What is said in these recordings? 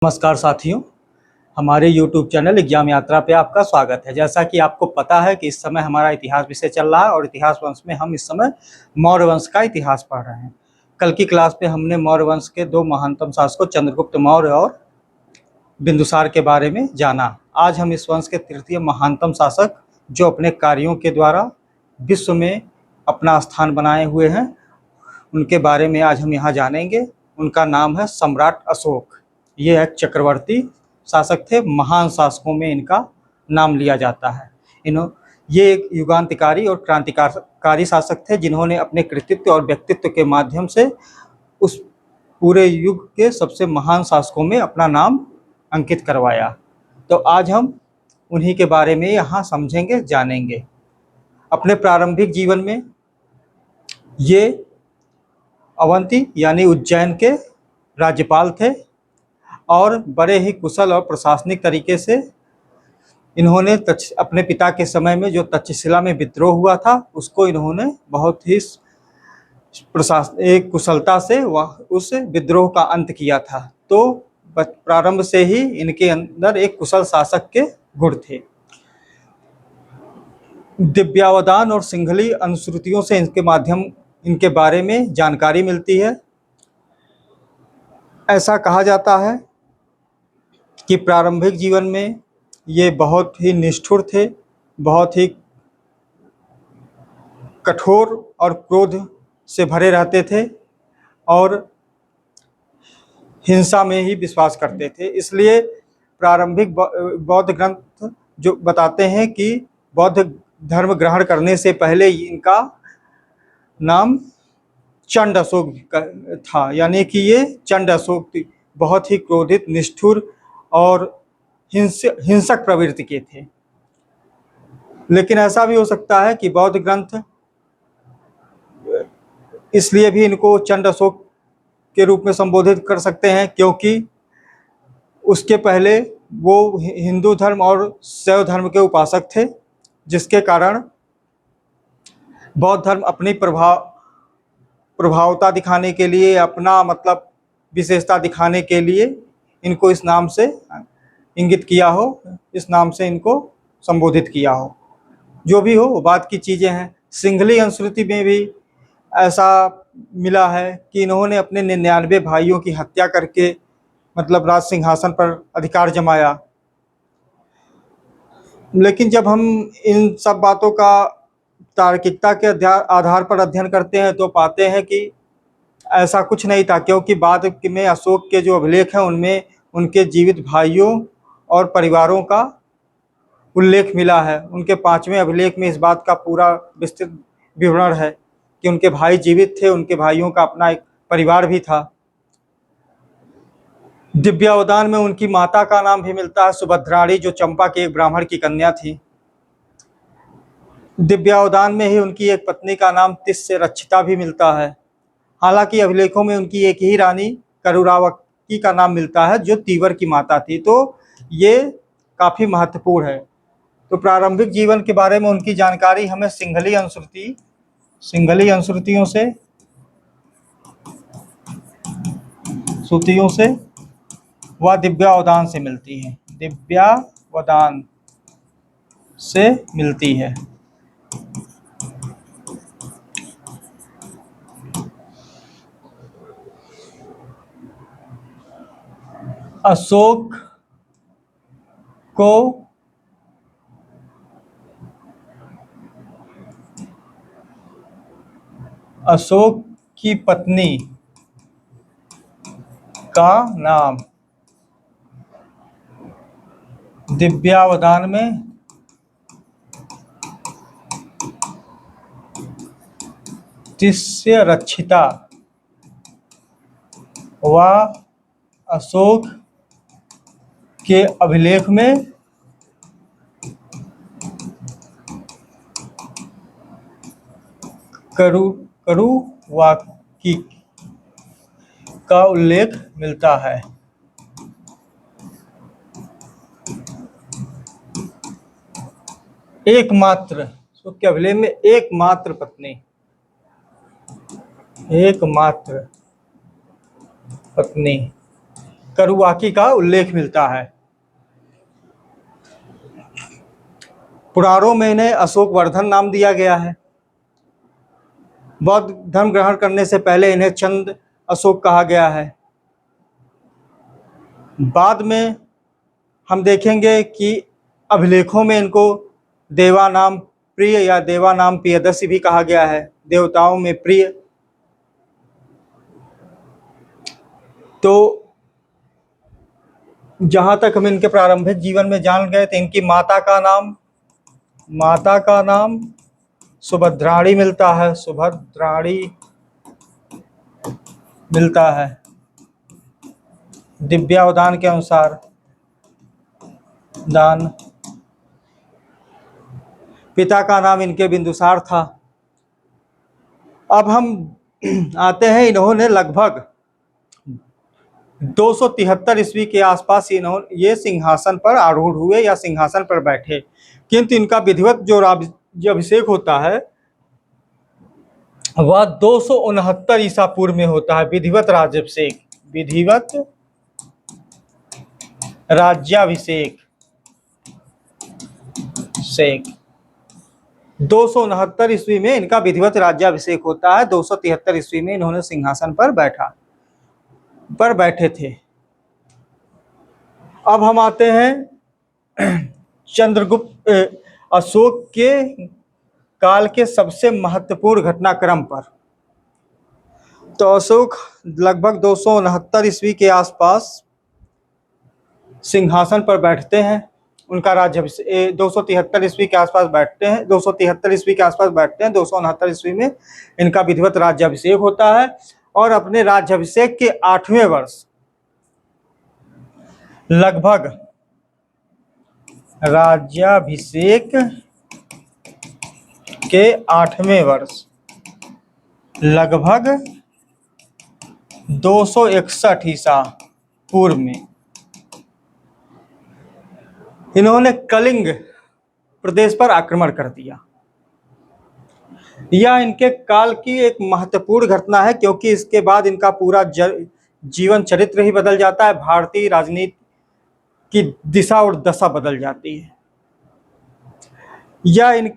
नमस्कार साथियों, हमारे YouTube चैनल एग्जाम यात्रा पे आपका स्वागत है। जैसा कि आपको पता है कि इस समय हमारा इतिहास विषय चल रहा है और इतिहास वंश में हम इस समय मौर्य वंश का इतिहास पढ़ रहे हैं। कल की क्लास में हमने मौर्य वंश के दो महानतम शासकों चंद्रगुप्त मौर्य और बिंदुसार के बारे में जाना। आज हम इस वंश के तृतीय महानतम शासक जो अपने कार्यों के द्वारा विश्व में अपना स्थान बनाए हुए हैं, उनके बारे में आज हम यहाँ जानेंगे। उनका नाम है सम्राट अशोक। ये एक चक्रवर्ती शासक थे, महान शासकों में इनका नाम लिया जाता है। ये एक युगांतकारी और क्रांतिकारी शासक थे जिन्होंने अपने कृतित्व और व्यक्तित्व के माध्यम से उस पूरे युग के सबसे महान शासकों में अपना नाम अंकित करवाया। तो आज हम उन्हीं के बारे में यहाँ समझेंगे, जानेंगे। अपने प्रारंभिक जीवन में ये अवंती यानी उज्जैन के राज्यपाल थे और बड़े ही कुशल और प्रशासनिक तरीके से इन्होंने अपने पिता के समय में जो तक्षशिला में विद्रोह हुआ था उसको इन्होंने बहुत ही एक कुशलता से उस विद्रोह का अंत किया था। तो प्रारंभ से ही इनके अंदर एक कुशल शासक के गुण थे। दिव्यावदान और सिंहली अनुश्रुतियों से इनके बारे में जानकारी मिलती है। ऐसा कहा जाता है कि प्रारंभिक जीवन में ये बहुत ही निष्ठुर थे, बहुत ही कठोर और क्रोध से भरे रहते थे और हिंसा में ही विश्वास करते थे। इसलिए प्रारंभिक बौद्ध ग्रंथ जो बताते हैं कि बौद्ध धर्म ग्रहण करने से पहले इनका नाम चंड अशोक था, यानी कि ये चंड अशोक बहुत ही क्रोधित, निष्ठुर और हिंसक प्रवृत्ति के थे। लेकिन ऐसा भी हो सकता है कि बौद्ध ग्रंथ इसलिए भी इनको चंड अशोक के रूप में संबोधित कर सकते हैं क्योंकि उसके पहले वो हिंदू धर्म और शैव धर्म के उपासक थे, जिसके कारण बौद्ध धर्म अपनी प्रभावता दिखाने के लिए, अपना मतलब विशेषता दिखाने के लिए इनको इस नाम से इंगित किया हो, इस नाम से इनको संबोधित किया हो। जो भी हो वो बात की चीज़ें हैं। सिंहली अनुश्रुति में भी ऐसा मिला है कि इन्होंने अपने 99 भाइयों की हत्या करके मतलब राज सिंहासन पर अधिकार जमाया। लेकिन जब हम इन सब बातों का तार्किकता के आधार पर अध्ययन करते हैं तो पाते हैं कि ऐसा कुछ नहीं था, क्योंकि बाद में अशोक के जो अभिलेख हैं उनमें उनके जीवित भाइयों और परिवारों का उल्लेख मिला है। उनके 5वें अभिलेख में इस बात का पूरा विस्तृत विवरण है कि उनके भाई जीवित थे, उनके भाइयों का अपना एक परिवार भी था। दिव्यावदान में उनकी माता का नाम भी मिलता है, सुभद्राणी, जो चंपा के एक ब्राह्मण की कन्या थी। दिव्यावदान में ही उनकी एक पत्नी का नाम तिस्य रक्षिता भी मिलता है। हालांकि अभिलेखों में उनकी एक ही रानी करुरावती का नाम मिलता है जो तीवर की माता थी। तो ये काफ़ी महत्वपूर्ण है। तो प्रारंभिक जीवन के बारे में उनकी जानकारी हमें सिंहली अनुश्रुतियों से व दिव्यावदान से मिलती है। दिव्यावदान से मिलती है। अशोक की पत्नी का नाम दिव्यावदान में तिस्य रक्षिता व अशोक के अभिलेख में करुवाकी का उल्लेख मिलता है। एकमात्र उसके अभिलेख में एकमात्र पत्नी करुआकी का उल्लेख मिलता है। पुराणों में इन्हें अशोकवर्धन नाम दिया गया है। बौद्ध धर्म ग्रहण करने से पहले इन्हें चंद अशोक कहा गया है। बाद में हम देखेंगे कि अभिलेखों में इनको देवानाम प्रिय या देवानाम प्रियदर्शी भी कहा गया है, देवताओं में प्रिय। तो जहाँ तक हम इनके प्रारंभिक जीवन में जान गए तो इनकी माता का नाम सुभद्राणी मिलता है, सुभद्राणी मिलता है दिव्यावदान के अनुसार। दान पिता का नाम इनके बिंदुसार था। अब हम आते हैं, इन्होंने लगभग 273 ईस्वी के आसपास ये सिंहासन पर आरूढ़ हुए या सिंहासन पर बैठे, किंतु इनका विधिवत जो राज्याभिषेक होता है वह 269 ईसा पूर्व में होता है। विधिवत राज्याभिषेक 269 ईस्वी में इनका विधिवत राज्याभिषेक होता है। 273 ईस्वी में इन्होंने सिंहासन पर बैठे थे। अब हम आते हैं चंद्रगुप्त अशोक के काल के सबसे महत्वपूर्ण घटनाक्रम पर। तो अशोक लगभग 269 ईस्वी के आसपास सिंहासन पर बैठते हैं। उनका राज्याभिषेक 273 ईस्वी के आसपास बैठते हैं, 273 ईस्वी के आसपास बैठते हैं। 269 ईस्वी में इनका विधिवत राज्याभिषेक होता है और अपने राज्याभिषेक के 8वें वर्ष लगभग 261 ईसा पूर्व में इन्होंने कलिंग प्रदेश पर आक्रमण कर दिया। यह इनके काल की एक महत्वपूर्ण घटना है, क्योंकि इसके बाद इनका पूरा जीवन चरित्र ही बदल जाता है। भारतीय राजनीति की दिशा और दशा बदल जाती है। यह इन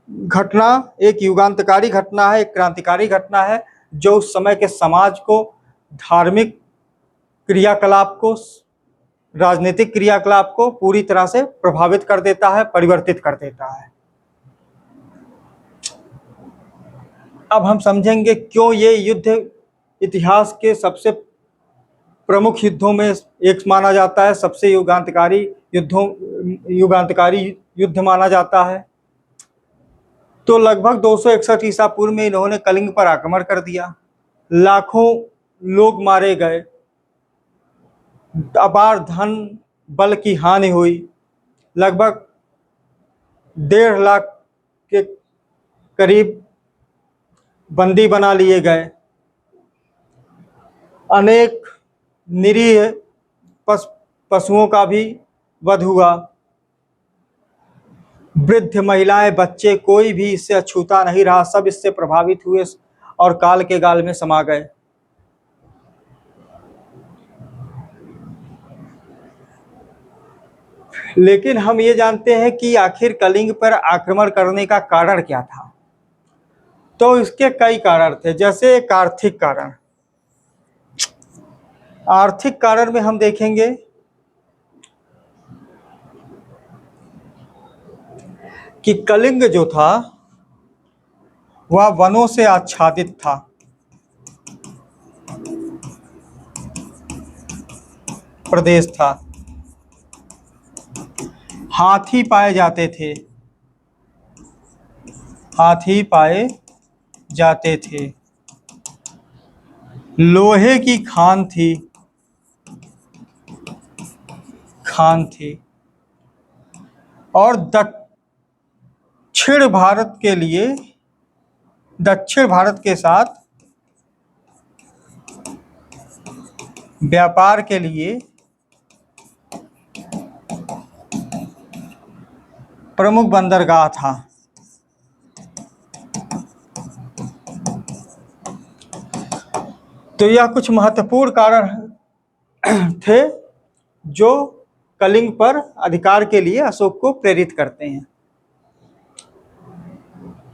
घटना एक युगांतकारी घटना है, एक क्रांतिकारी घटना है, जो उस समय के समाज को, धार्मिक क्रियाकलाप को, राजनीतिक क्रियाकलाप को पूरी तरह से प्रभावित कर देता है, परिवर्तित कर देता है। अब हम समझेंगे क्यों ये युद्ध इतिहास के सबसे प्रमुख युद्धों में एक माना जाता है, सबसे युगांतकारी युद्ध माना जाता है। तो लगभग 261 ईसा पूर्व में इन्होंने कलिंग पर आक्रमण कर दिया। लाखों लोग मारे गए, अपार धन बल की हानि हुई, लगभग 1.5 लाख के करीब बंदी बना लिए गए, अनेक निरीह पशुओं का भी वध हुआ। वृद्ध, महिलाएं, बच्चे, कोई भी इससे अछूता नहीं रहा, सब इससे प्रभावित हुए और काल के गाल में समा गए। लेकिन हम ये जानते हैं कि आखिर कलिंग पर आक्रमण करने का कारण क्या था। तो इसके कई कारण थे, जैसे एक आर्थिक कारण। आर्थिक कारण में हम देखेंगे कि कलिंग जो था वह वनों से आच्छादित था। प्रदेश था। हाथी पाए जाते थे। लोहे की खान थी और दक्षिण भारत के साथ व्यापार के लिए प्रमुख बंदरगाह था। तो यह कुछ महत्वपूर्ण कारण थे जो कलिंग पर अधिकार के लिए अशोक को प्रेरित करते हैं।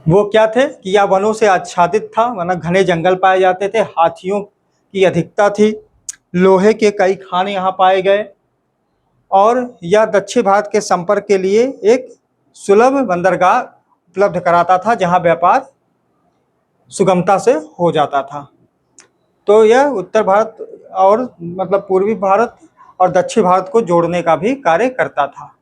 वो क्या थे कि यह वनों से आच्छादित था, वरना घने जंगल पाए जाते थे, हाथियों की अधिकता थी, लोहे के कई खान यहाँ पाए गए, और यह दक्षिण भारत के संपर्क के लिए एक सुलभ बंदरगाह उपलब्ध कराता था, जहाँ व्यापार सुगमता से हो जाता था। तो यह उत्तर भारत और मतलब पूर्वी भारत और दक्षिण भारत को जोड़ने का भी कार्य करता था।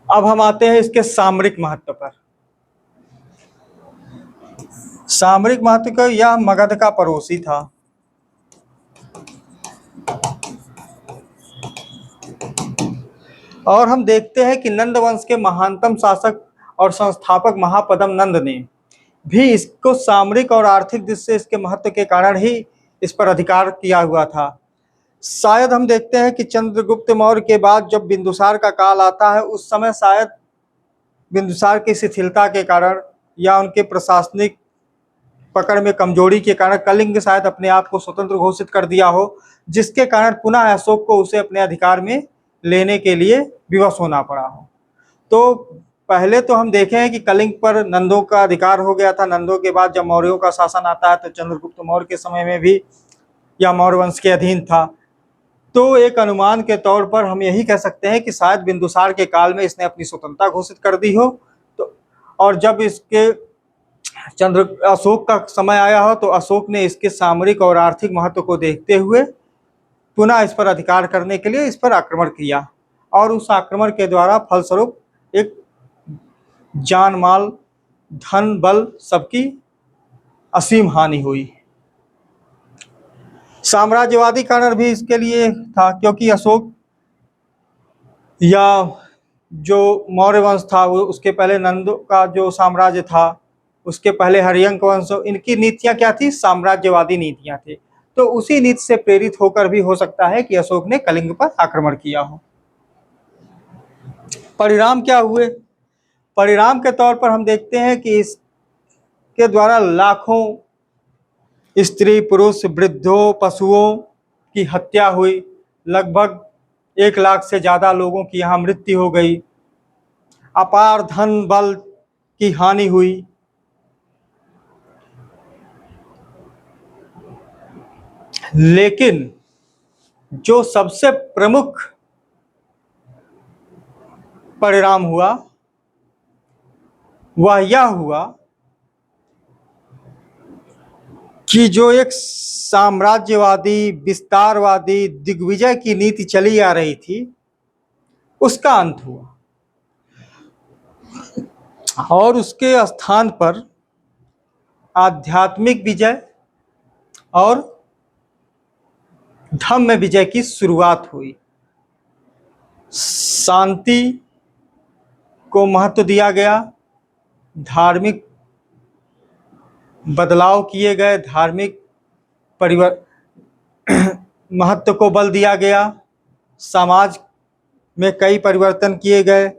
अब हम आते हैं इसके सामरिक महत्व पर। सामरिक महत्व का यह मगध का पड़ोसी था। और हम देखते हैं कि नंद वंश के महानतम शासक और संस्थापक महापद्म नंद ने भी इसको सामरिक और आर्थिक दृष्टि से इसके महत्व के कारण ही इस पर अधिकार किया हुआ था। शायद हम देखते हैं कि चंद्रगुप्त मौर्य के बाद जब बिंदुसार का काल आता है, उस समय शायद बिंदुसार की शिथिलता के कारण या उनके प्रशासनिक पकड़ में कमजोरी के कारण कलिंग शायद अपने आप को स्वतंत्र घोषित कर दिया हो, जिसके कारण पुनः अशोक को उसे अपने अधिकार में लेने के लिए विवश होना पड़ा हो। तो पहले तो हम देखे हैं कि कलिंग पर नंदों का अधिकार हो गया था। नंदों के बाद जब मौर्यों का शासन आता है तो चंद्रगुप्त मौर्य के समय में भी यह मौर्य वंश के अधीन था। तो एक अनुमान के तौर पर हम यही कह सकते हैं कि शायद बिंदुसार के काल में इसने अपनी स्वतंत्रता घोषित कर दी हो, तो और जब इसके अशोक का समय आया हो तो अशोक ने इसके सामरिक और आर्थिक महत्व को देखते हुए पुनः इस पर अधिकार करने के लिए इस पर आक्रमण किया, और उस आक्रमण के द्वारा फलस्वरूप एक जान माल, धन, बल सबकी असीम हानि हुई। साम्राज्यवादी कारण भी इसके लिए था, क्योंकि अशोक या जो मौर्य वंश था वो उसके पहले नंद का जो साम्राज्य था, उसके पहले हरियंक वंश, इनकी नीतियां क्या थी? साम्राज्यवादी नीतियां थी। तो उसी नीति से प्रेरित होकर भी हो सकता है कि अशोक ने कलिंग पर आक्रमण किया हो। परिणाम क्या हुए? परिणाम के तौर पर हम देखते हैं कि इसके द्वारा लाखों स्त्री, पुरुष, वृद्धों, पशुओं की हत्या हुई। लगभग 1 लाख से ज्यादा लोगों की यहाँ मृत्यु हो गई। अपार धन बल की हानि हुई। लेकिन जो सबसे प्रमुख परिणाम हुआ वह यह हुआ कि जो एक साम्राज्यवादी, विस्तारवादी, दिग्विजय की नीति चली आ रही थी, उसका अंत हुआ और उसके स्थान पर आध्यात्मिक विजय और धम्म विजय की शुरुआत हुई। शांति को महत्व दिया गया, धार्मिक बदलाव किए गए, धार्मिक महत्व को बल दिया गया, समाज में कई परिवर्तन किए गए,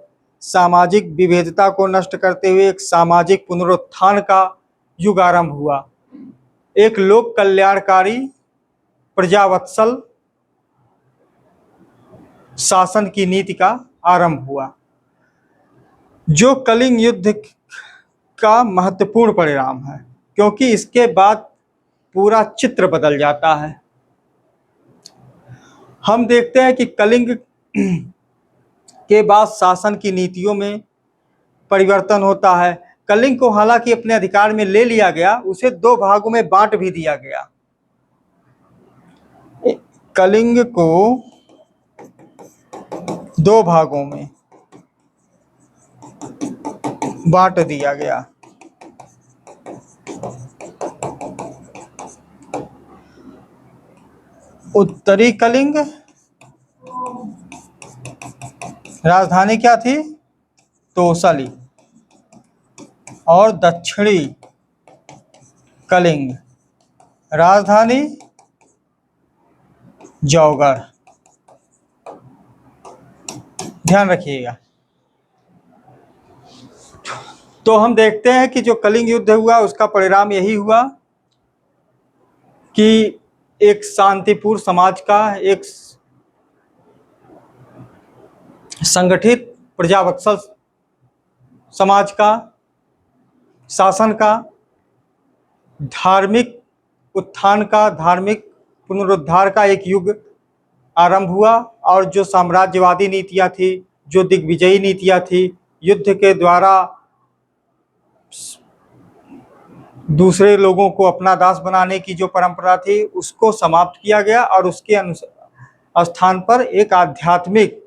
सामाजिक विभेदता को नष्ट करते हुए एक सामाजिक पुनरुत्थान का युग आरंभ हुआ। एक लोक कल्याणकारी, प्रजावत्सल शासन की नीति का आरंभ हुआ, जो कलिंग युद्ध का महत्वपूर्ण परिणाम है, क्योंकि इसके बाद पूरा चित्र बदल जाता है। हम देखते हैं कि कलिंग के बाद शासन की नीतियों में परिवर्तन होता है। कलिंग को हालांकि अपने अधिकार में ले लिया गया, उसे 2 भागों में बांट भी दिया गया। कलिंग को 2 भागों में बांट दिया गया। उत्तरी कलिंग, राजधानी क्या थी? तोसली, और दक्षिणी कलिंग, राजधानी जौगढ़। ध्यान रखिएगा। तो हम देखते हैं कि जो कलिंग युद्ध हुआ उसका परिणाम यही हुआ कि एक शांतिपूर्ण समाज का, एक संगठित प्रजावत्सल समाज का, शासन का, धार्मिक उत्थान का, धार्मिक पुनरुद्धार का एक युग आरंभ हुआ। और जो साम्राज्यवादी नीतियां थी, जो दिग्विजयी नीतियां थी, युद्ध के द्वारा दूसरे लोगों को अपना दास बनाने की जो परंपरा थी, उसको समाप्त किया गया और उसके स्थान पर एक आध्यात्मिक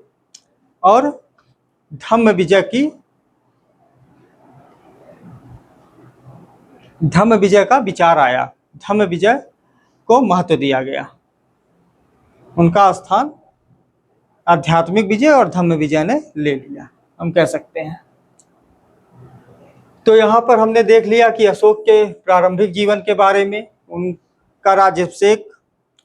और धम्म विजय का विचार आया। धम्म विजय को महत्व दिया गया। उनका स्थान आध्यात्मिक विजय और धम्म विजय ने ले लिया, हम कह सकते हैं। तो यहाँ पर हमने देख लिया कि अशोक के प्रारंभिक जीवन के बारे में, उनका राज्याभिषेक,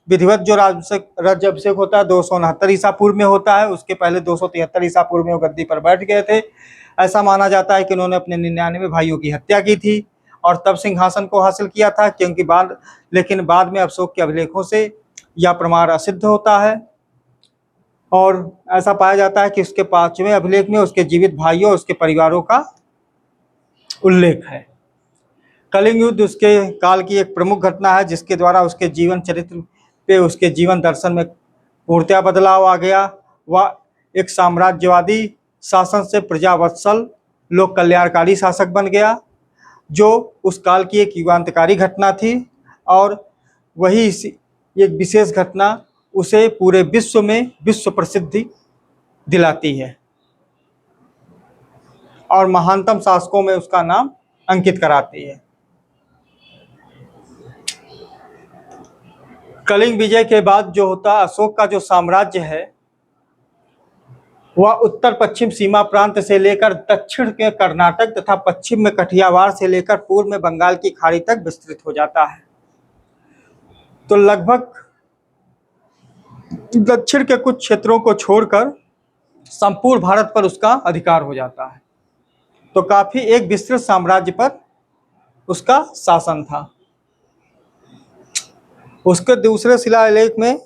विधिवत जो राज्याभिषेक होता है 269 ईसा पूर्व में होता है। उसके पहले 273 ईसा पूर्व में वो गद्दी पर बैठ गए थे। ऐसा माना जाता है कि उन्होंने अपने 99 भाइयों की हत्या की थी और तब सिंहासन को हासिल किया था, क्योंकि लेकिन बाद में अशोक के अभिलेखों से यह प्रमाण असिद्ध होता है। और ऐसा पाया जाता है कि उसके 5वें अभिलेख में उसके जीवित भाइयों और उसके परिवारों का उल्लेख है। कलिंग युद्ध उसके काल की एक प्रमुख घटना है, जिसके द्वारा उसके जीवन चरित्र पे, उसके जीवन दर्शन में पूर्णतया बदलाव आ गया। वह एक साम्राज्यवादी शासन से प्रजावत्सल लोक कल्याणकारी शासक बन गया, जो उस काल की एक युगांतकारी घटना थी। और वही एक विशेष घटना उसे पूरे विश्व में विश्व प्रसिद्धि दिलाती है और महानतम शासकों में उसका नाम अंकित कराती है। कलिंग विजय के बाद जो होता, अशोक का जो साम्राज्य है वह उत्तर पश्चिम सीमा प्रांत से लेकर दक्षिण के कर्नाटक तथा पश्चिम में कठियावाड़ से लेकर पूर्व में बंगाल की खाड़ी तक विस्तृत हो जाता है। तो लगभग दक्षिण के कुछ क्षेत्रों को छोड़कर संपूर्ण भारत पर उसका अधिकार हो जाता है। तो काफी एक विस्तृत साम्राज्य पर उसका शासन था। उसके दूसरे शिलालेख में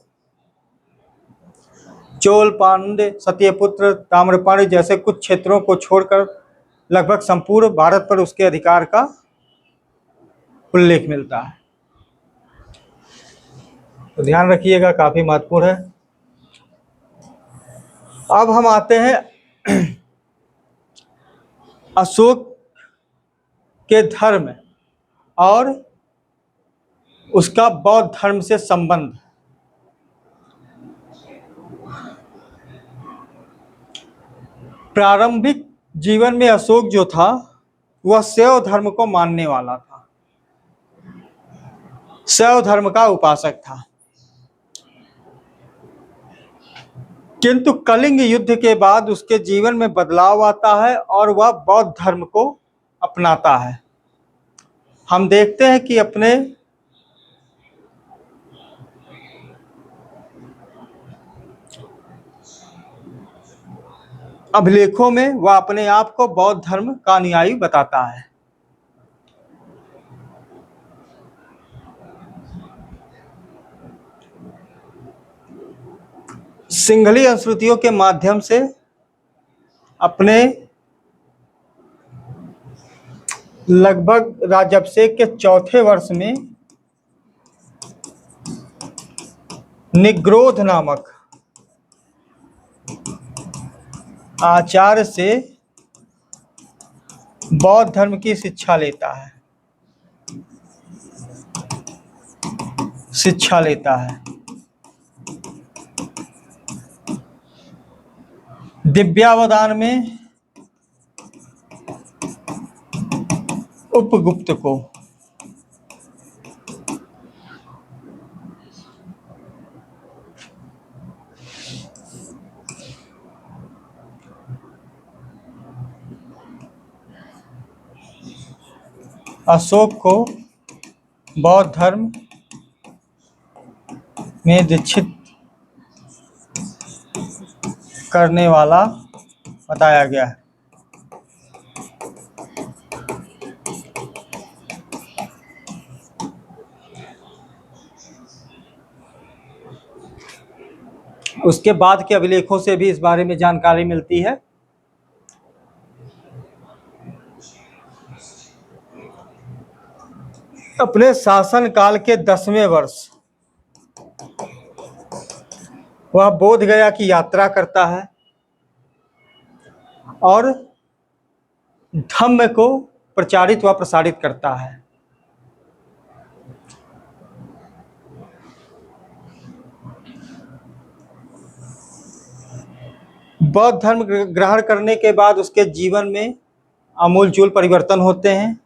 चोल, पांड्य, सत्यपुत्र, ताम्रपर्णी जैसे कुछ क्षेत्रों को छोड़कर लगभग संपूर्ण भारत पर उसके अधिकार का उल्लेख मिलता है। तो ध्यान रखिएगा, काफी महत्वपूर्ण है। अब हम आते हैं अशोक के धर्म और उसका बौद्ध धर्म से संबंध। प्रारंभिक जीवन में अशोक जो था वह शैव धर्म को मानने वाला था, शैव धर्म का उपासक था। किंतु कलिंग युद्ध के बाद उसके जीवन में बदलाव आता है और वह बौद्ध धर्म को अपनाता है। हम देखते हैं कि अपने अभिलेखों में वह अपने आप को बौद्ध धर्म का अनुयायी बताता है। सिंहली अनुश्रुतियों के माध्यम से अपने लगभग राज्याभिषेक के चौथे वर्ष में निग्रोध नामक आचार्य से बौद्ध धर्म की शिक्षा लेता है। दिव्यावदान में उपगुप्त को अशोक को बौद्ध धर्म में दीक्षित करने वाला बताया गया है। उसके बाद के अभिलेखों से भी इस बारे में जानकारी मिलती है। अपने शासन काल के 10वें वर्ष वह बोध गया की यात्रा करता है और धम्म को प्रचारित व प्रसारित करता है। बौद्ध धर्म ग्रहण करने के बाद उसके जीवन में आमूलचूल परिवर्तन होते हैं।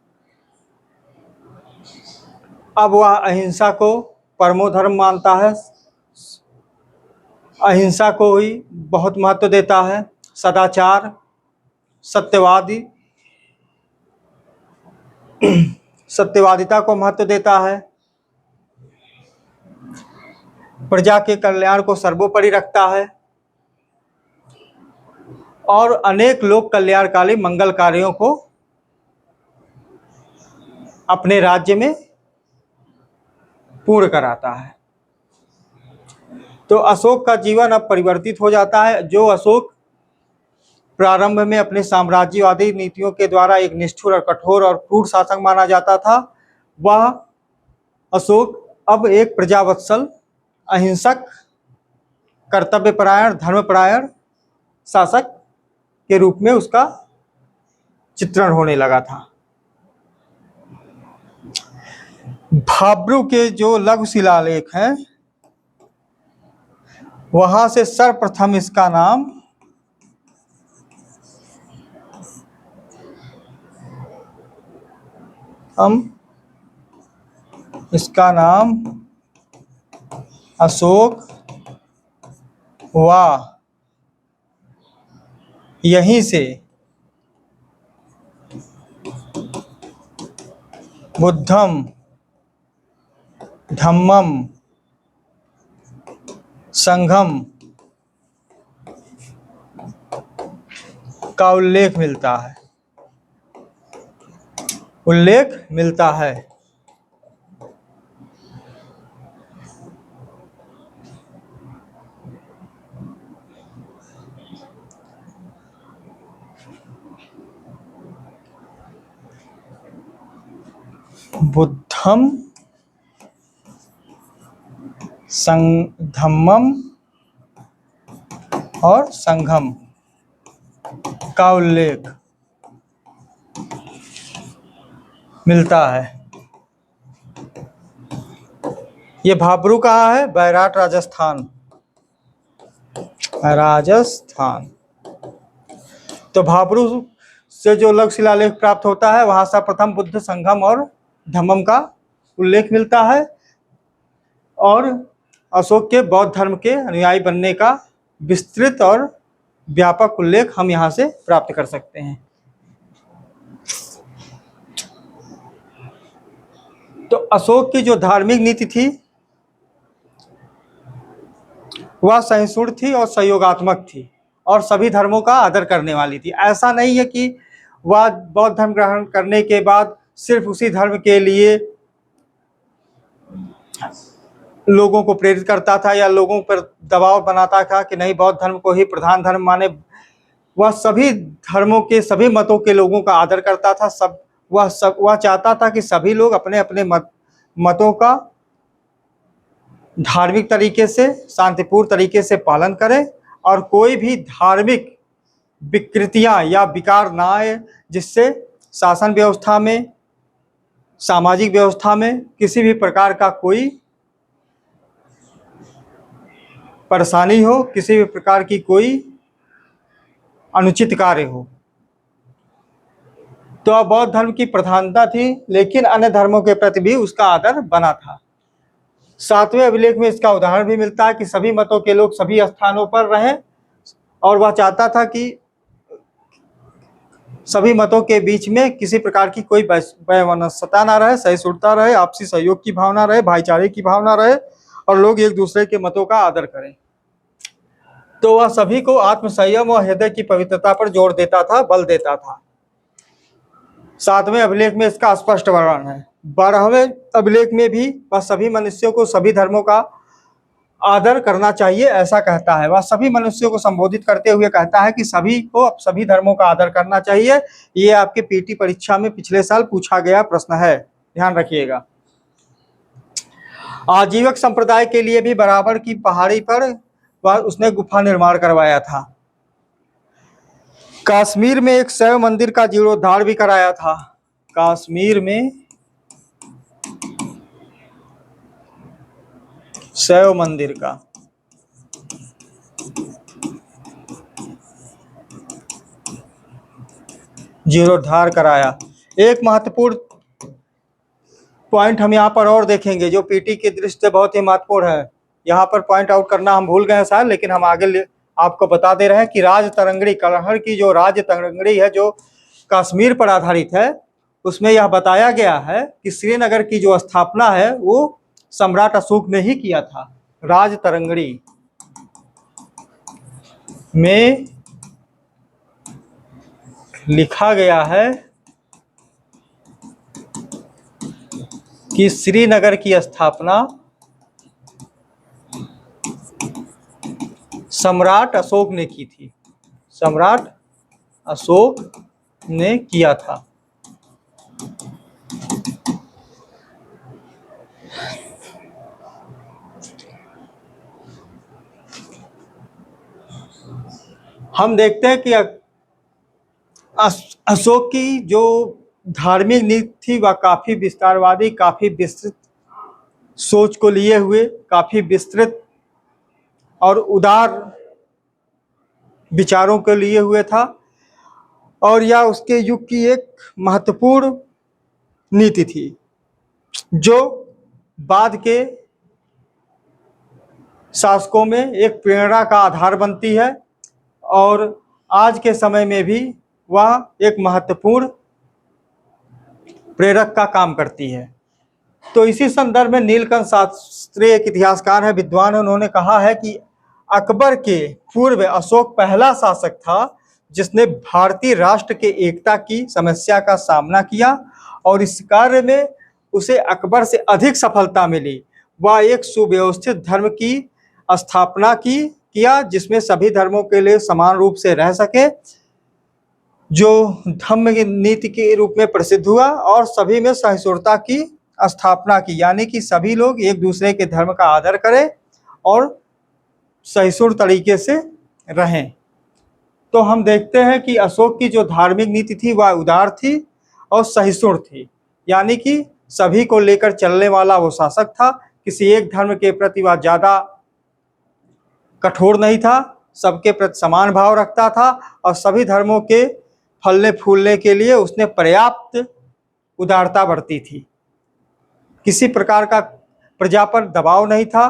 अब वह अहिंसा को परमो धर्म मानता है, अहिंसा को ही बहुत महत्व देता है, सदाचार, सत्यवादिता को महत्व देता है, प्रजा के कल्याण को सर्वोपरि रखता है और अनेक लोक कल्याणकारी मंगल कार्यों को अपने राज्य में पूर्ण कराता है। तो अशोक का जीवन अब परिवर्तित हो जाता है। जो अशोक प्रारंभ में अपने साम्राज्यवादी नीतियों के द्वारा एक निष्ठुर और कठोर और क्रूर शासक माना जाता था, वह अशोक अब एक प्रजावत्सल, अहिंसक, कर्तव्यपरायण, धर्मपरायण शासक के रूप में उसका चित्रण होने लगा था। भाब्रू के जो लघु शिलालेख हैं, वहां से सर्वप्रथम इसका नाम अशोक व यहीं से बुद्धम, धम्मम, संघम का उल्लेख मिलता है। बुद्धम, धम्मम और संघम का उल्लेख मिलता है। ये भाब्रू कहाँ है? बैराट, राजस्थान। तो भाब्रू से जो लघु शिलालेख प्राप्त होता है, वहां सर्वप्रथम बुद्ध, संघम और धम्मम का उल्लेख मिलता है और अशोक के बौद्ध धर्म के अनुयायी बनने का विस्तृत और व्यापक उल्लेख हम यहाँ से प्राप्त कर सकते हैं। तो अशोक की जो धार्मिक नीति थी वह सहिष्णु थी और सहयोगात्मक थी और सभी धर्मों का आदर करने वाली थी। ऐसा नहीं है कि वह बौद्ध धर्म ग्रहण करने के बाद सिर्फ उसी धर्म के लिए लोगों को प्रेरित करता था या लोगों पर दबाव बनाता था कि नहीं, बौद्ध धर्म को ही प्रधान धर्म माने। वह सभी धर्मों के, सभी मतों के लोगों का आदर करता था। वह चाहता था कि सभी लोग अपने अपने मतों का धार्मिक तरीके से, शांतिपूर्ण तरीके से पालन करें और कोई भी धार्मिक विकृतियां या विकार ना आए, जिससे शासन व्यवस्था में, सामाजिक व्यवस्था में किसी भी प्रकार का कोई परेशानी हो, किसी भी प्रकार की कोई अनुचित कार्य हो। तो बौद्ध धर्म की प्रधानता थी, लेकिन अन्य धर्मों के प्रति भी उसका आदर बना था। 7वें अभिलेख में इसका उदाहरण भी मिलता है कि सभी मतों के लोग सभी स्थानों पर रहें और वह चाहता था कि सभी मतों के बीच में किसी प्रकार की कोई वैमनस्यता ना रहे, सहिष्णुता रहे, आपसी सहयोग की भावना रहे, भाईचारे की भावना रहे और लोग एक दूसरे के मतों का आदर करें। तो वह सभी को आत्मसंयम और हृदय की पवित्रता पर जोर देता था, बल देता था। 7वें अभिलेख में इसका स्पष्ट वर्णन है। 12वें अभिलेख में भी वह सभी मनुष्यों को सभी धर्मों का आदर करना चाहिए, ऐसा कहता है। वह सभी मनुष्यों को संबोधित करते हुए कहता है कि सभी को सभी धर्मों का आदर करना चाहिए। ये आपके पीटी परीक्षा में पिछले साल पूछा गया प्रश्न है, ध्यान रखिएगा। आजीवक संप्रदाय के लिए भी बराबर की पहाड़ी पर वह उसने गुफा निर्माण करवाया था। कश्मीर में एक शैव मंदिर का जीर्णोद्धार भी कराया था। कश्मीर में शैव मंदिर का जीर्णोद्धार कराया। एक महत्वपूर्ण पॉइंट हम यहाँ पर और देखेंगे जो पीटी की दृष्टि से बहुत ही महत्वपूर्ण है। यहाँ पर पॉइंट आउट करना हम भूल गए शायद, लेकिन हम आगे आपको बता दे रहे हैं कि राज तरंगड़ी, कलहर की जो राज तरंगड़ी है जो कश्मीर पर आधारित है, उसमें यह बताया गया है कि श्रीनगर की जो स्थापना है वो सम्राट अशोक ने ही किया था। राज तरंगड़ी में लिखा गया है कि श्रीनगर की स्थापना सम्राट अशोक ने की थी। सम्राट अशोक ने किया था। हम देखते हैं कि अशोक की जो धार्मिक नीति थी वह काफी विस्तारवादी, काफी विस्तृत सोच को लिए हुए, काफी विस्तृत और उदार विचारों के लिए हुए था, और यह उसके युग की एक महत्वपूर्ण नीति थी जो बाद के शासकों में एक प्रेरणा का आधार बनती है और आज के समय में भी वह एक महत्वपूर्ण प्रेरक का काम करती है। तो इसी संदर्भ में नीलकंठ शास्त्री एक इतिहासकार है, विद्वान है, उन्होंने कहा है कि अकबर के पूर्व अशोक पहला शासक था जिसने भारतीय राष्ट्र के एकता की समस्या का सामना किया और इस कार्य में उसे अकबर से अधिक सफलता मिली। वह एक सुव्यवस्थित धर्म की स्थापना किया जिसमें सभी धर्मों के लिए समान रूप से रह सके, जो धम्म की नीति के रूप में प्रसिद्ध हुआ, और सभी में सहिष्णुता की स्थापना की, यानी कि सभी लोग एक दूसरे के धर्म का आदर करें और सहिष्णु तरीके से रहें। तो हम देखते हैं कि अशोक की जो धार्मिक नीति थी वह उदार थी और सहिष्णु थी, यानी कि सभी को लेकर चलने वाला वो शासक था। किसी एक धर्म के प्रति वह ज़्यादा कठोर नहीं था, सबके प्रति समान भाव रखता था और सभी धर्मों के फलने फूलने के लिए उसने पर्याप्त उदारता बरती थी। किसी प्रकार का प्रजा पर दबाव नहीं था,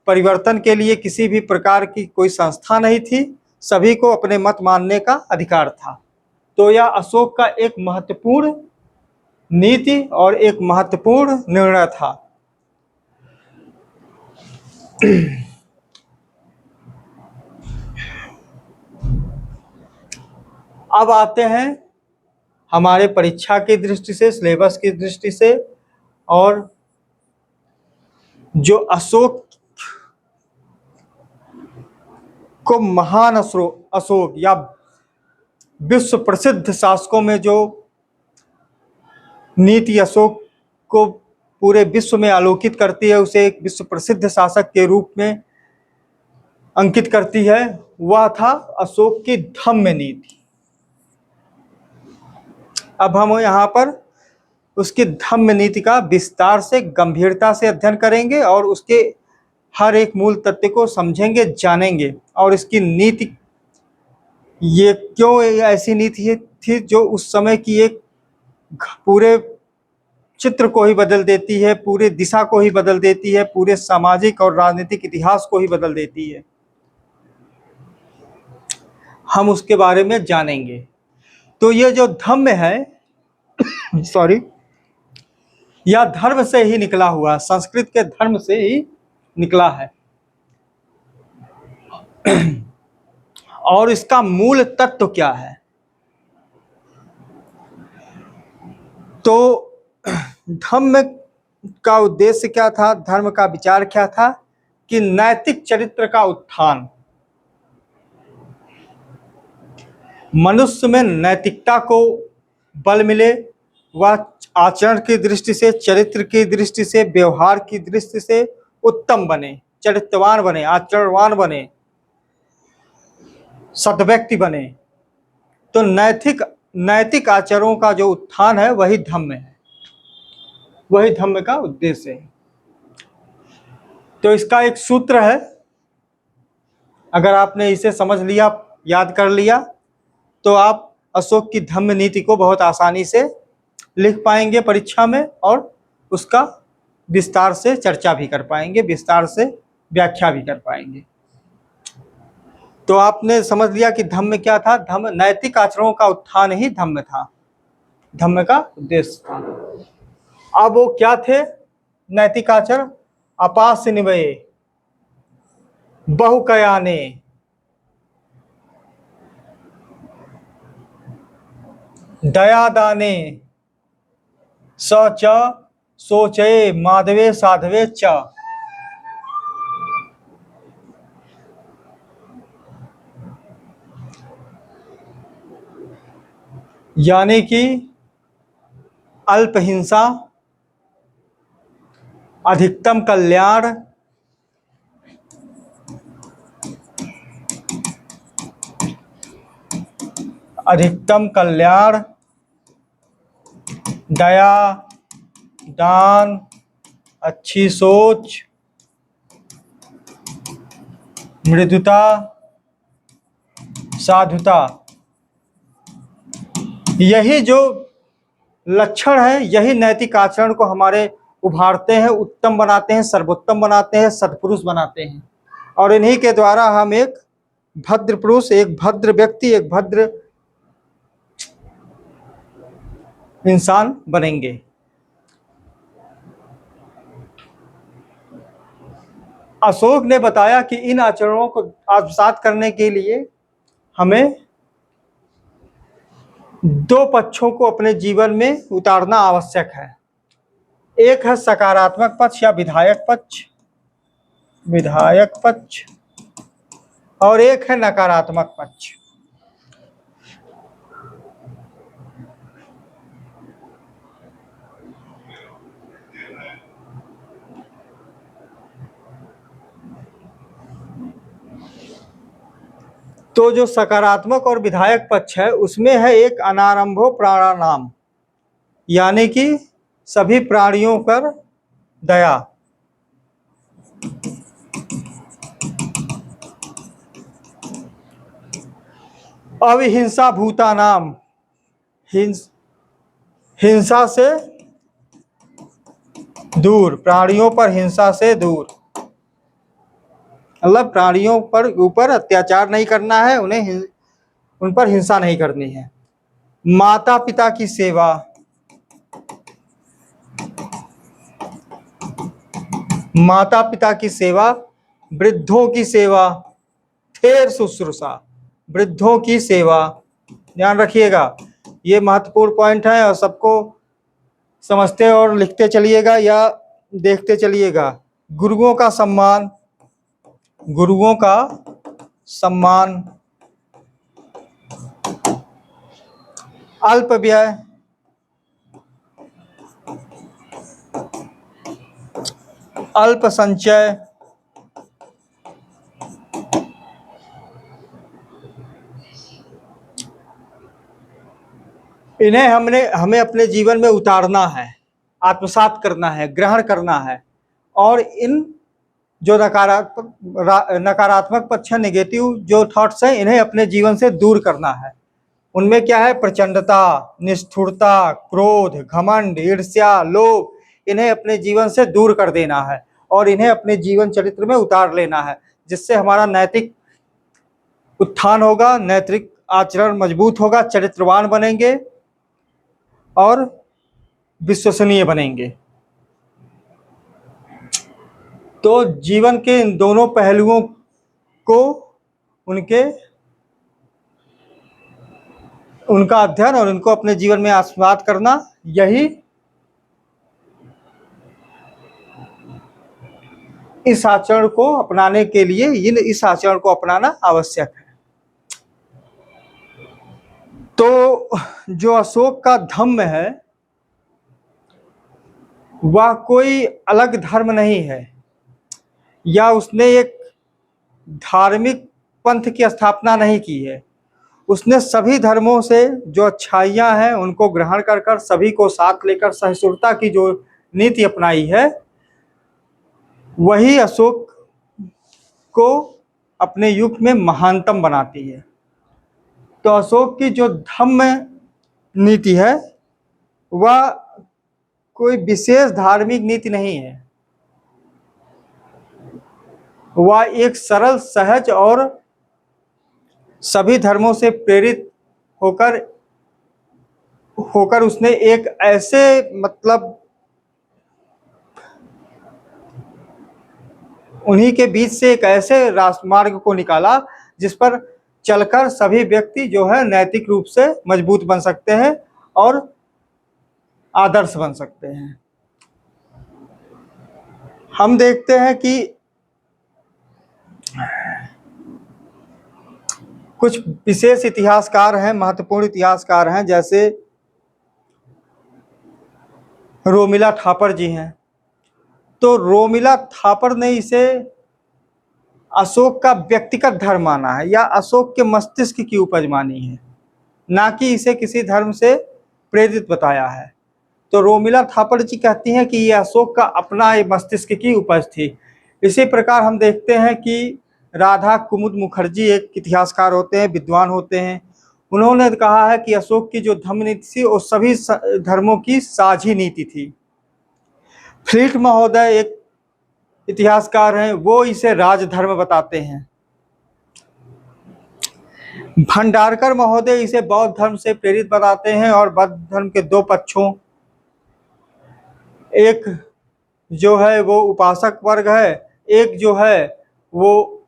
परिवर्तन के लिए किसी भी प्रकार की कोई संस्था नहीं थी, सभी को अपने मत मानने का अधिकार था। तो यह अशोक का एक महत्वपूर्ण नीति और एक महत्वपूर्ण निर्णय था। अब आते हैं हमारे परीक्षा की दृष्टि से, सिलेबस की दृष्टि से, और जो अशोक को महान अशोक या विश्व प्रसिद्ध शासकों में जो नीति अशोक को पूरे विश्व में आलोकित करती है, उसे एक विश्व प्रसिद्ध शासक के रूप में अंकित करती है, वह था अशोक की धम्म नीति। अब हम यहाँ पर उसकी धम्म नीति का विस्तार से, गंभीरता से अध्ययन करेंगे और उसके हर एक मूल तत्व को समझेंगे, जानेंगे, और इसकी नीति ये क्यों ऐसी नीति थी जो उस समय की एक पूरे चित्र को ही बदल देती है, पूरे दिशा को ही बदल देती है, पूरे सामाजिक और राजनीतिक इतिहास को ही बदल देती है। हम उसके बारे में जानेंगे। तो ये जो धम्म है यह धर्म से ही निकला हुआ, संस्कृत के धर्म से ही निकला है और इसका मूल तत्व क्या है? तो धम्म का उद्देश्य क्या था, धर्म का विचार क्या था कि नैतिक चरित्र का उत्थान, मनुष्य में नैतिकता को बल मिले, वह आचरण की दृष्टि से, चरित्र की दृष्टि से, व्यवहार की दृष्टि से उत्तम बने, चरित्रवान बने, आचरणवान बने, सद्व्यक्ति बने। तो नैतिक आचरणों का जो उत्थान है वही धम्म है, वही धम्म का उद्देश्य है। तो इसका एक सूत्र है, अगर आपने इसे समझ लिया, याद कर लिया, तो आप अशोक की धम्म नीति को बहुत आसानी से लिख पाएंगे परीक्षा में, और उसका विस्तार से चर्चा भी कर पाएंगे, विस्तार से व्याख्या भी कर पाएंगे। तो आपने समझ लिया कि धम्म क्या था। धम्म नैतिक आचरणों का उत्थान ही धम्म था, धम्म का उद्देश्य था। अब वो क्या थे नैतिक आचरण? अपास्य निवये, बहुकयाने, दयादाने, स च शोचये, माधवे साधवे च। यानी कि अल्प हिंसा, अधिकतम कल्याण, अधिकतम कल्याण, दया, दान, अच्छी सोच, मृदुता, साधुता, यही जो लक्षण है, यही नैतिक आचरण को हमारे उभारते हैं, उत्तम बनाते हैं, सर्वोत्तम बनाते हैं, सत्पुरुष बनाते हैं। और इन्हीं के द्वारा हम एक भद्र पुरुष, एक भद्र व्यक्ति, एक भद्र इंसान बनेंगे। अशोक ने बताया कि इन आचरणों को आत्मसात करने के लिए हमें दो पक्षों को अपने जीवन में उतारना आवश्यक है। एक है सकारात्मक पक्ष या विधायक पक्ष, और एक है नकारात्मक पक्ष। तो जो सकारात्मक और विधायक पक्ष है, उसमें है एक अनारंभो प्राणानाम, यानी कि सभी प्राणियों पर दया, अविहिंसा भूतानाम, हिंसा से दूर, प्राणियों पर हिंसा से दूर, मतलब प्राणियों पर ऊपर अत्याचार नहीं करना है, उन पर हिंसा नहीं करनी है। माता पिता की सेवा, माता पिता की सेवा, वृद्धों की सेवा, थेर शुश्रूषा, वृद्धों की सेवा, ध्यान रखिएगा, ये महत्वपूर्ण पॉइंट है और सबको समझते और लिखते चलिएगा या देखते चलिएगा। गुरुओं का सम्मान, गुरुओं का सम्मान, अल्प व्यय, अल्प संचय, इन्हें हमें अपने जीवन में उतारना है, आत्मसात करना है, ग्रहण करना है। और इन जो नकारात्मक पक्ष है, नेगेटिव जो थॉट्स हैं, इन्हें अपने जीवन से दूर करना है। उनमें क्या है? प्रचंडता, निष्ठुरता, क्रोध, घमंड, ईर्ष्या, लोभ, इन्हें अपने जीवन से दूर कर देना है और इन्हें अपने जीवन चरित्र में उतार लेना है, जिससे हमारा नैतिक उत्थान होगा, नैतिक आचरण मजबूत होगा, चरित्रवान बनेंगे और विश्वसनीय बनेंगे। तो जीवन के इन दोनों पहलुओं को उनका अध्ययन और उनको अपने जीवन में आस्वाद करना, इस आचरण को अपनाने के लिए इस आचरण को अपनाना आवश्यक है। तो जो अशोक का धम्म है वह कोई अलग धर्म नहीं है, या उसने एक धार्मिक पंथ की स्थापना नहीं की है। उसने सभी धर्मों से जो अच्छाइयाँ हैं उनको ग्रहण कर कर सभी को साथ लेकर सहिष्णुता की जो नीति अपनाई है, वही अशोक को अपने युग में महानतम बनाती है। तो अशोक की जो धम्म नीति है वह कोई विशेष धार्मिक नीति नहीं है, वह एक सरल, सहज और सभी धर्मों से प्रेरित होकर उसने एक ऐसे उन्हीं के बीच से एक ऐसे राजमार्ग को निकाला जिस पर चलकर सभी व्यक्ति जो है नैतिक रूप से मजबूत बन सकते हैं और आदर्श बन सकते हैं। हम देखते हैं कि कुछ विशेष इतिहासकार हैं, महत्वपूर्ण इतिहासकार हैं, जैसे रोमिला थापर जी हैं। तो रोमिला थापर ने इसे अशोक का व्यक्तिगत धर्म माना है, या अशोक के मस्तिष्क की उपज मानी है, ना कि इसे किसी धर्म से प्रेरित बताया है। तो रोमिला थापर जी कहती हैं कि यह अशोक का अपना मस्तिष्क की उपज थी। इसी प्रकार हम देखते हैं कि राधा कुमुद मुखर्जी एक इतिहासकार होते हैं, विद्वान होते हैं। उन्होंने कहा है कि अशोक की जो धम्म नीति थी वो सभी धर्मों की साझी नीति थी। फ्लीट महोदय एक इतिहासकार हैं, वो इसे राजधर्म बताते हैं। भंडारकर महोदय इसे बौद्ध धर्म से प्रेरित बताते हैं, और बौद्ध धर्म के दो पक्षों, एक जो है वो उपासक वर्ग है, एक जो है वो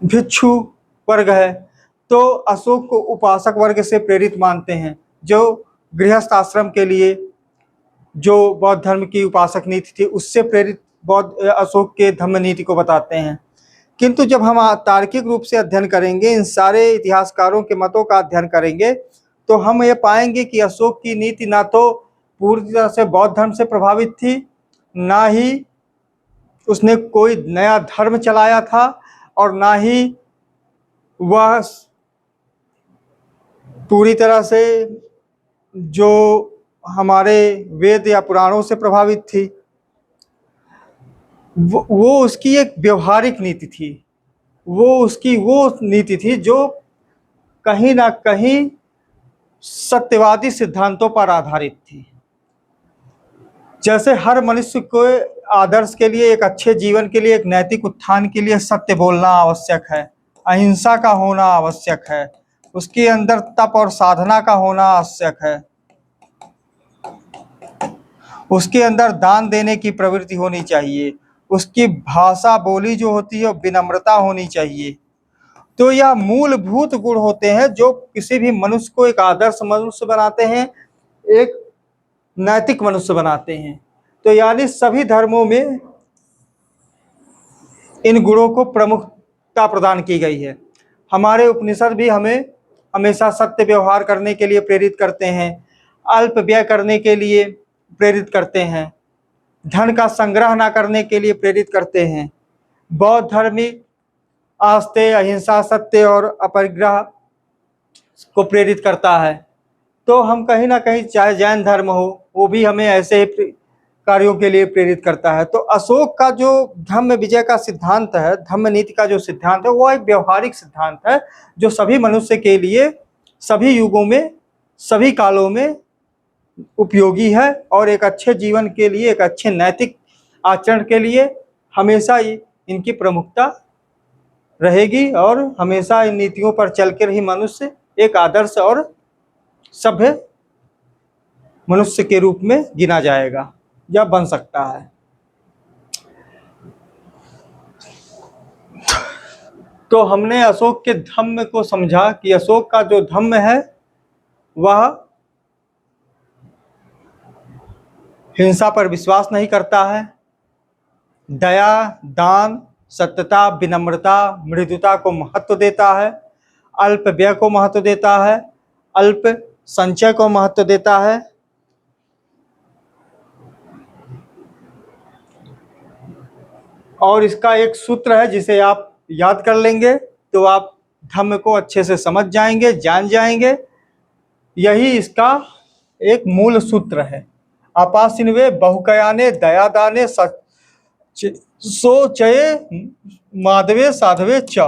भिक्षु वर्ग है। तो अशोक को उपासक वर्ग से प्रेरित मानते हैं, जो गृहस्थ आश्रम के लिए जो बौद्ध धर्म की उपासक नीति थी उससे प्रेरित बौद्ध अशोक के धम्म नीति को बताते हैं। किंतु जब हम तार्किक रूप से अध्ययन करेंगे, इन सारे इतिहासकारों के मतों का अध्ययन करेंगे, तो हम ये पाएंगे कि अशोक की नीति ना तो पूरी तरह से बौद्ध धर्म से प्रभावित थी, ना ही उसने कोई नया धर्म चलाया था, और ना ही वह पूरी तरह से जो हमारे वेद या पुराणों से प्रभावित थी। वो उसकी एक व्यवहारिक नीति थी, वो उसकी वो नीति थी जो कहीं ना कहीं सत्यवादी सिद्धांतों पर आधारित थी। जैसे हर मनुष्य को आदर्श के लिए, एक अच्छे जीवन के लिए, एक नैतिक उत्थान के लिए सत्य बोलना आवश्यक है, अहिंसा का होना आवश्यक है, उसके अंदर तप और साधना का होना आवश्यक है, उसके अंदर दान देने की प्रवृत्ति होनी चाहिए, उसकी भाषा बोली जो होती है विनम्रता होनी चाहिए। तो यह मूलभूत गुण होते हैं जो किसी भी मनुष्य को एक आदर्श मनुष्य बनाते हैं, एक नैतिक मनुष्य बनाते हैं। तो यानी सभी धर्मों में इन गुणों को प्रमुखता प्रदान की गई है। हमारे उपनिषद भी हमें हमेशा सत्य व्यवहार करने के लिए प्रेरित करते हैं, अल्प व्यय करने के लिए प्रेरित करते हैं, धन का संग्रह न करने के लिए प्रेरित करते हैं। बौद्ध धर्म आस्ते, अहिंसा, सत्य और अपरिग्रह को प्रेरित करता है। तो हम कहीं ना कहीं, चाहे जैन धर्म हो, वो भी हमें ऐसे ही कार्यों के लिए प्रेरित करता है। तो अशोक का जो धम्म विजय का सिद्धांत है, धम्म नीति का जो सिद्धांत है, वो एक व्यवहारिक सिद्धांत है जो सभी मनुष्य के लिए, सभी युगों में, सभी कालों में उपयोगी है, और एक अच्छे जीवन के लिए, एक अच्छे नैतिक आचरण के लिए हमेशा इनकी प्रमुखता रहेगी, और हमेशा इन नीतियों पर चलकर ही मनुष्य एक आदर्श और सभ्य मनुष्य के रूप में गिना जाएगा या बन सकता है। तो हमने अशोक के धम्म को समझा कि अशोक का जो धम्म है वह हिंसा पर विश्वास नहीं करता है, दया, दान, सत्यता, विनम्रता, मृदुता को महत्व देता है, अल्प व्यय को महत्व देता है, अल्प संचय को महत्व देता है, और इसका एक सूत्र है जिसे आप याद कर लेंगे तो आप धम्म को अच्छे से समझ जाएंगे, जान जाएंगे। यही इसका एक मूल सूत्र है। अपासिनवे बहुकयाने दयादाने सोचये माधवे साधवे च।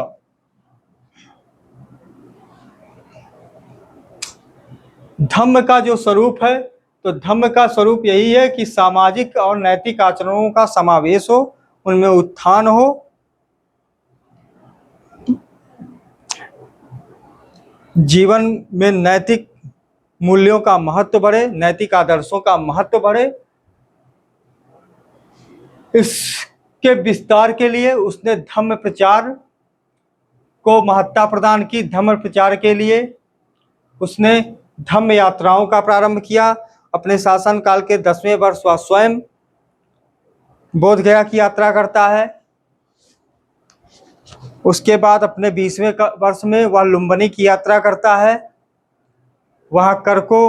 धम्म का जो स्वरूप है, तो धम्म का स्वरूप यही है कि सामाजिक और नैतिक आचरणों का समावेश हो, उनमें उत्थान हो, जीवन में नैतिक मूल्यों का महत्व बढ़े, नैतिक आदर्शों का महत्व बढ़े। इसके विस्तार के लिए उसने धम्म प्रचार को महत्ता प्रदान की। धम्म प्रचार के लिए उसने धम्म यात्राओं का प्रारंभ किया। अपने शासन काल के 10वें वर्ष वह स्वयं बोध गया की यात्रा करता है। उसके बाद अपने 20वें वर्ष में वह लुम्बिनी की यात्रा करता है। वह कर को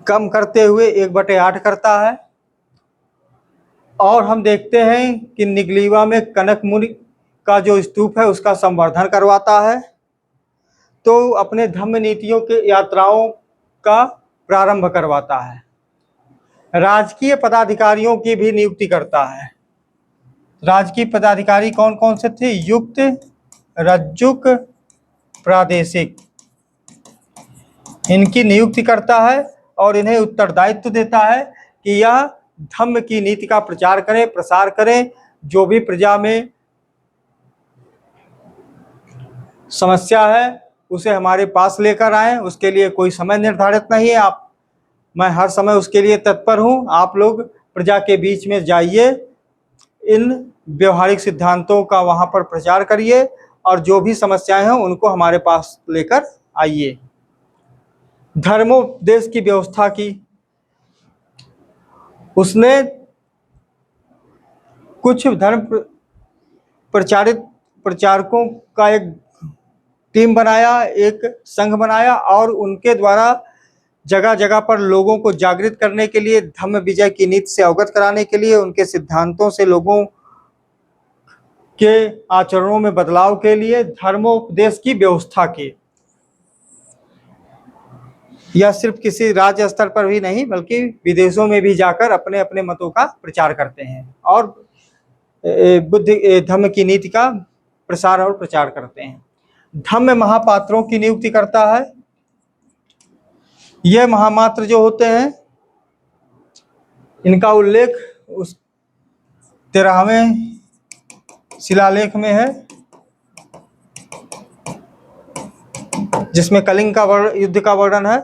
कम करते हुए 1/8 करता है। और हम देखते हैं कि निगलीवा में कनक मुनि का जो स्तूप है उसका संवर्धन करवाता है। तो अपने धम्म नीतियों के यात्राओं का प्रारंभ करवाता है। राजकीय पदाधिकारियों की भी नियुक्ति करता है। राजकीय पदाधिकारी कौन कौन से थे? युक्त, रज्जुक, प्रादेशिक, इनकी नियुक्ति करता है और इन्हें उत्तरदायित्व देता है कि यह धम्म की नीति का प्रचार करें, प्रसार करें। जो भी प्रजा में समस्या है उसे हमारे पास लेकर आएं। उसके लिए कोई समय निर्धारित नहीं है। मैं हर समय उसके लिए तत्पर हूं। आप लोग प्रजा के बीच में जाइए, इन व्यवहारिक सिद्धांतों का वहां पर प्रचार करिए और जो भी समस्याएं हैं उनको हमारे पास लेकर आइए। धर्मोपदेश की व्यवस्था की। उसने कुछ धर्म प्रचारकों का एक टीम बनाया, एक संघ बनाया और उनके द्वारा जगह जगह पर लोगों को जागृत करने के लिए, धम्म विजय की नीति से अवगत कराने के लिए, उनके सिद्धांतों से लोगों के आचरणों में बदलाव के लिए धर्मोपदेश की व्यवस्था की। यह सिर्फ किसी राज्य स्तर पर भी नहीं बल्कि विदेशों में भी जाकर अपने अपने मतों का प्रचार करते हैं और धम्म की नीति का प्रसार और प्रचार करते हैं। धम्म महापात्रों की नियुक्ति करता है। यह महामात्र जो होते हैं इनका उल्लेख उस 13वें शिलालेख में है जिसमें कलिंग का युद्ध का वर्णन है।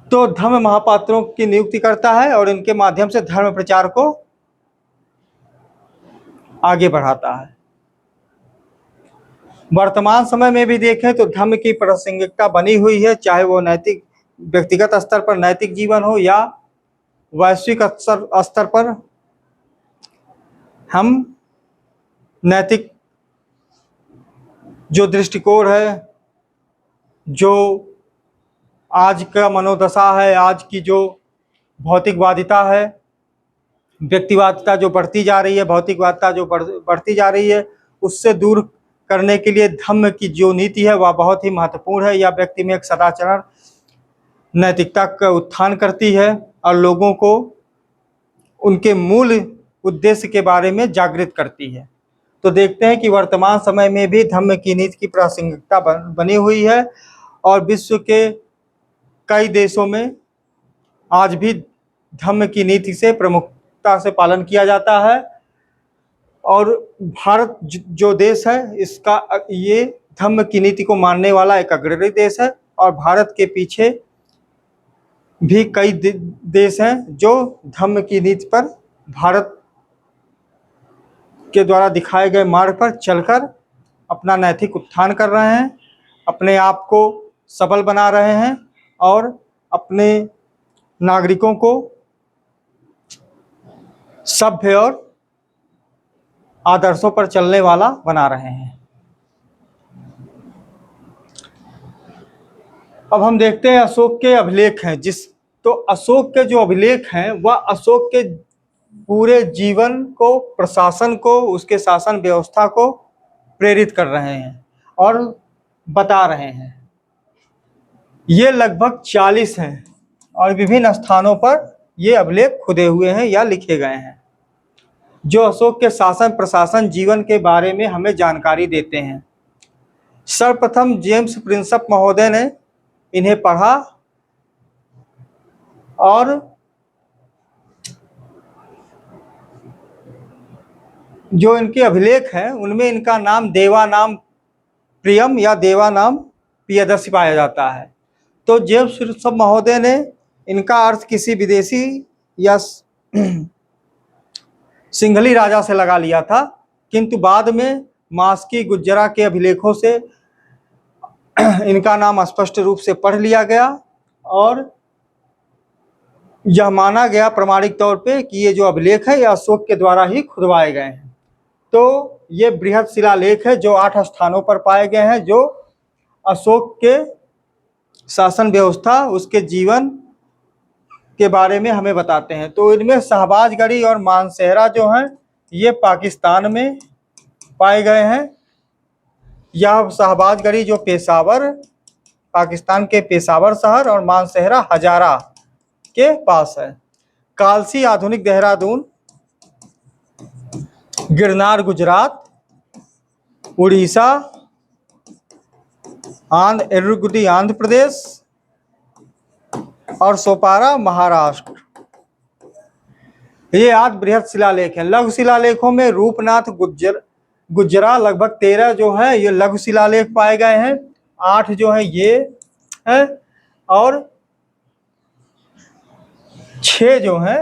तो धम्म महापात्रों की नियुक्ति करता है और इनके माध्यम से धर्म प्रचार को आगे बढ़ाता है। वर्तमान समय में भी देखें तो धम्म की प्रासंगिकता बनी हुई है, चाहे वो नैतिक व्यक्तिगत स्तर पर नैतिक जीवन हो या वैश्विक स्तर पर हम नैतिक जो दृष्टिकोण है, जो आज का मनोदशा है, आज की जो भौतिकवादिता है, व्यक्तिवादिता जो बढ़ती जा रही है, भौतिकवादिता जो बढ़ती जा रही है, उससे दूर करने के लिए धम्म की जो नीति है वह बहुत ही महत्वपूर्ण है। यह व्यक्ति में एक सदाचरण नैतिकता का उत्थान करती है और लोगों को उनके मूल उद्देश्य के बारे में जागृत करती है। तो देखते हैं कि वर्तमान समय में भी धम्म की नीति की प्रासंगिकता बनी हुई है और विश्व के कई देशों में आज भी धम्म की नीति से प्रमुखता से पालन किया जाता है। और भारत जो देश है इसका ये धम्म की नीति को मानने वाला एक अग्रणी देश है और भारत के पीछे भी कई देश हैं जो धम्म की नीति पर भारत के द्वारा दिखाए गए मार्ग पर चलकर अपना नैतिक उत्थान कर रहे हैं, अपने आप को सबल बना रहे हैं और अपने नागरिकों को सभ्य और आदर्शों पर चलने वाला बना रहे हैं। अब हम देखते हैं अशोक के अभिलेख हैं। तो अशोक के जो अभिलेख हैं वह अशोक के पूरे जीवन को, प्रशासन को, उसके शासन व्यवस्था को प्रेरित कर रहे हैं और बता रहे हैं। ये लगभग 40 हैं और विभिन्न स्थानों पर ये अभिलेख खुदे हुए हैं या लिखे गए हैं, जो अशोक के शासन प्रशासन जीवन के बारे में हमें जानकारी देते हैं। सर्वप्रथम जेम्स प्रिंसप महोदय ने इन्हें पढ़ा और जो इनके अभिलेख हैं उनमें इनका नाम देवानाम प्रियम या देवानाम प्रियदर्शी पाया जाता है। तो जेम्स प्रिंसप महोदय ने इनका अर्थ किसी विदेशी या सिंघली राजा से लगा लिया था, किंतु बाद में मास्की गुज्जरा के अभिलेखों से इनका नाम स्पष्ट रूप से पढ़ लिया गया और यह माना गया प्रामाणिक तौर पे कि ये जो अभिलेख है ये अशोक के द्वारा ही खुदवाए गए हैं। तो ये बृहद शिलालेख है जो 8 स्थानों पर पाए गए हैं, जो अशोक के शासन व्यवस्था, उसके जीवन के बारे में हमें बताते हैं। तो इनमें शहबाजगढ़ी और मानसेहरा जो हैं ये पाकिस्तान में पाए गए हैं। यह शहबाजगढ़ी जो पेशावर, पाकिस्तान के पेशावर शहर, और मानसेहरा हजारा के पास है। कालसी आधुनिक देहरादून, गिरनार गुजरात, उड़ीसा, एर्रगुडी आंध्र प्रदेश और सोपारा महाराष्ट्र, ये 8 बृहद शिलालेख हैं। लघु शिलालेखों में रूपनाथ गुज्जरा लगभग 13 जो है ये लघु शिलालेख पाए गए हैं। 8 जो है ये है और 6 जो हैं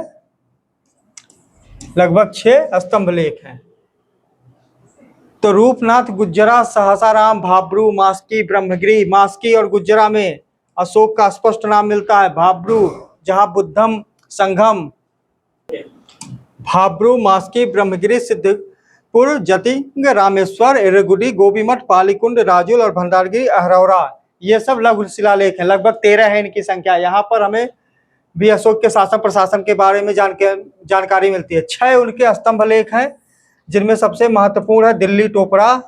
लगभग 6 स्तंभ लेख हैं। तो रूपनाथ गुज्जरा, सहसाराम, भाब्रू, मास्की, ब्रह्मगिरी, मास्की और गुज्जरा में अशोक का स्पष्ट नाम मिलता है। भाब्रू जहां बुद्धम संघम, भाब्रू, मास्की, ब्रह्मगिरी, सिद्धपुर, जतिंग, रामेश्वर, एर्रगुडी, गोबीमठ, पालीकुंड, राजुल और भंडारगिरी, अहरौरा, ये सब लघु शिलालेख हैं। लगभग 13 है इनकी संख्या। यहाँ पर हमें भी अशोक के शासन प्रशासन के बारे में जानकारी मिलती है। 6 उनके स्तंभ लेख हैं, जिनमें सबसे महत्वपूर्ण है दिल्ली टोपरा,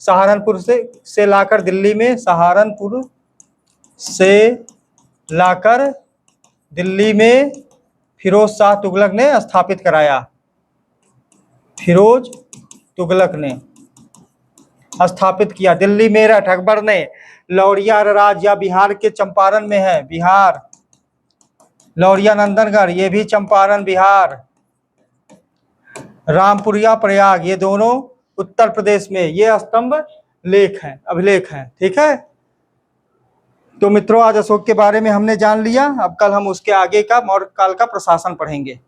सहारनपुर से लाकर दिल्ली में, सहारनपुर से लाकर दिल्ली में फिरोज शाह तुगलक ने स्थापित कराया। फिरोज तुगलक ने स्थापित किया। दिल्ली मेरठ अकबर ने। लौरिया राज या बिहार के चंपारण में है, बिहार। लौरिया नंदनगढ़ ये भी चंपारण बिहार। रामपुरिया प्रयाग ये दोनों उत्तर प्रदेश में। ये स्तंभ लेख हैं, अभिलेख हैं। ठीक है, तो मित्रों आज अशोक के बारे में हमने जान लिया। अब कल हम उसके आगे का मौर्य काल का प्रशासन पढ़ेंगे।